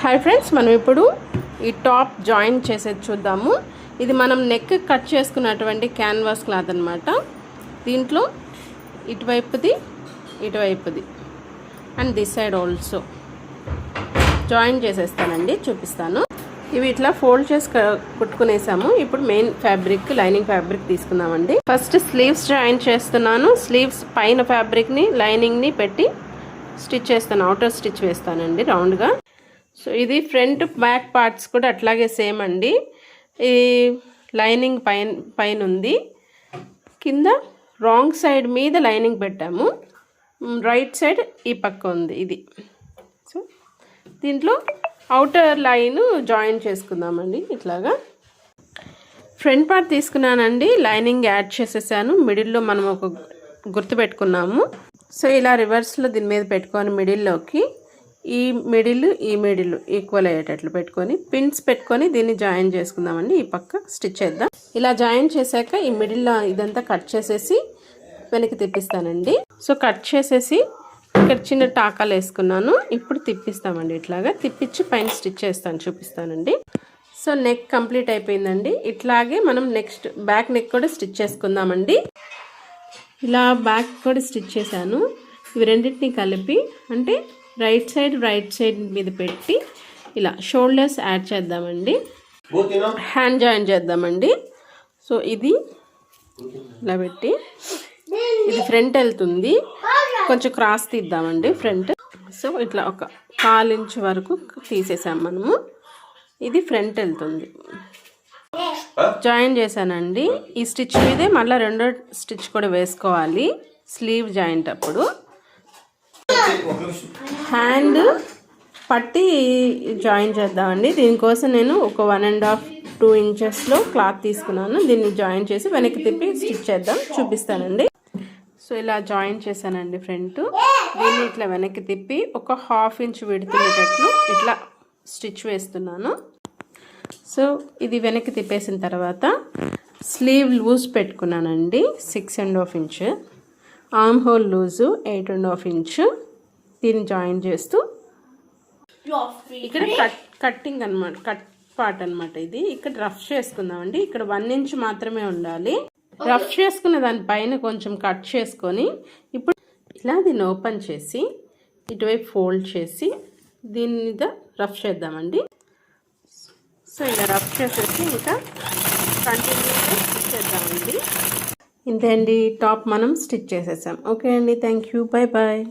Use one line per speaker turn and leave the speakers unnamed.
Hi friends, మనం ఇప్పుడు ఈ టాప్ జాయిన్ చేసేది చూద్దాము. ఇది మనం నెక్ కట్ చేసుకున్నటువంటి క్యాన్వాస్ క్లాత్ అనమాట. దీంట్లో ఇటువైపుది and this side also join చేసేస్తానండి, చూపిస్తాను. ఇవి ఇట్లా ఫోల్డ్ చేసి కుట్టుకునేసాము. ఇప్పుడు మెయిన్ ఫ్యాబ్రిక్, లైనింగ్ ఫ్యాబ్రిక్ తీసుకుందామండి. ఫస్ట్ స్లీవ్స్ జాయిన్ చేస్తున్నాను. స్లీవ్స్ పైన ఫ్యాబ్రిక్ని, లైనింగ్ని పెట్టి స్టిచ్ చేస్తాను. అవుటర్ స్టిచ్ వేస్తానండి రౌండ్గా. సో ఇది ఫ్రంట్ బ్యాక్ పార్ట్స్ కూడా అట్లాగే సేమ్ అండి. ఈ లైనింగ్ పైన ఉంది, కింద రాంగ్ సైడ్ మీద లైనింగ్ పెట్టాము, రైట్ సైడ్ ఈ పక్క ఉంది ఇది. సో దీంట్లో అవుటర్ లైన్ జాయిన్ చేసుకుందామండి. ఇట్లాగా ఫ్రంట్ పార్ట్ తీసుకున్నానండి, లైనింగ్ యాడ్ చేసేసాను. మిడిల్లో మనం ఒక గుర్తు పెట్టుకున్నాము. సో ఇలా రివర్స్లో దీని మీద పెట్టుకొని మిడిల్లోకి ఈ మిడిల్ ఈక్వల్ అయ్యేటట్లు పెట్టుకొని పిన్స్ పెట్టుకొని దీన్ని జాయిన్ చేసుకుందామండి. ఈ పక్క స్టిచ్ చేద్దాం. ఇలా జాయిన్ చేశాక ఈ మిడిల్లో ఇదంతా కట్ చేసేసి వెనక్కి తిప్పిస్తానండి. సో కట్ చేసేసి ఇక్కడ చిన్న టాకాలు వేసుకున్నాను. ఇప్పుడు తిప్పిస్తామండి. ఇట్లాగా తిప్పించి పైన స్టిచ్ చేస్తాను, చూపిస్తానండి. సో నెక్ కంప్లీట్ అయిపోయిందండి. ఇట్లాగే మనం నెక్స్ట్ బ్యాక్ నెక్ కూడా స్టిచ్ చేసుకుందామండి. ఇలా బ్యాక్ కూడా స్టిచ్ చేశాను. ఇవి రెండింటిని కలిపి అంటే రైట్ సైడ్ మీద పెట్టి ఇలా షోల్డర్స్ యాడ్ చేద్దామండి. హ్యాండ్ జాయిన్ చేద్దామండి. సో ఇది ఇలా పెట్టి ఇది ఫ్రంట్ వెళ్తుంది, కొంచెం క్రాస్ తీద్దామండి ఫ్రంట్. సో ఇట్లా ఒక 1/4 ఇంచ్ వరకు తీసేసాం మనము. ఇది ఫ్రంట్ వెళ్తుంది. జాయిన్ చేశానండి. ఈ స్టిచ్ మీదే మళ్ళీ రెండో స్టిచ్ కూడా వేసుకోవాలి స్లీవ్ జాయింట్ అప్పుడు. హ్యాండ్ పట్టి జాయిన్ చేద్దామండి. దీనికోసం నేను ఒక 1.5-2 ఇంచెస్లో క్లాత్ తీసుకున్నాను. దీన్ని జాయిన్ చేసి వెనక్కి తిప్పి స్టిచ్ చేద్దాం, చూపిస్తానండి. సో ఇలా జాయిన్ చేశానండి ఫ్రంట్. దీన్ని ఇట్లా వెనక్కి తిప్పి ఒక 1/2 ఇంచ్ విడుతున్నట్లు ఇట్లా స్టిచ్ వేస్తున్నాను. సో ఇది వెనక్కి తిప్పేసిన తర్వాత స్లీవ్ లూజ్ పెట్టుకున్నానండి 6.5 inch, arm whole loose 8.5 inch. దీన్ని జాయిన్ చేస్తూ ఇక్కడ కట్టింగ్ అనమాట, కట్ పార్ట్ అనమాట ఇది. ఇక్కడ రఫ్ చేసుకుందామండి. ఇక్కడ 1 ఇంచ్ మాత్రమే ఉండాలి. రఫ్ చేసుకున్న దానిపైన కొంచెం కట్ చేసుకొని ఇప్పుడు ఇలా దీన్ని ఓపెన్ చేసి ఇటువైపు ఫోల్డ్ చేసి దీని మీద రఫ్ చేద్దామండి. సో ఇలా రఫ్ చేసేసి ఇంకా కంటిన్యూగా స్టిచ్ చేద్దామండి. ఇంతే అండి, టాప్ మనం స్టిచ్ చేసేసాం. ఓకే అండి, థ్యాంక్ యూ, బాయ్ బాయ్.